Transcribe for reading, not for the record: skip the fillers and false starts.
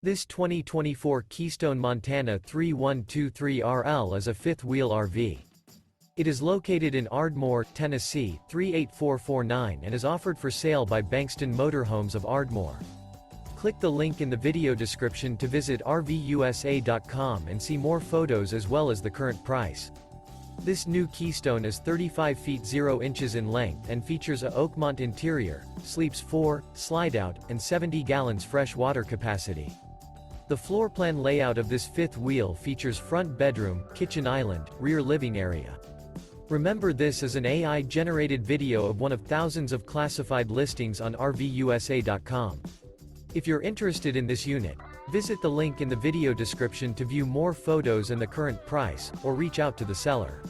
This 2024 Keystone Montana 3123RL is a fifth-wheel RV. It is located in Ardmore, Tennessee, 38449 and is offered for sale by Bankston Motorhomes of Ardmore. Click the link in the video description to visit RVUSA.com and see more photos as well as the current price. This new Keystone is 35 feet 0 inches in length and features a OAKMONT interior, sleeps 4, Slideout, and 70 gallons fresh water capacity. The floor plan layout of this fifth wheel features front bedroom, kitchen island, rear living area. Remember, this is an AI-generated video of one of thousands of classified listings on RVUSA.com. If you're interested in this unit, visit the link in the video description to view more photos and the current price, or reach out to the seller.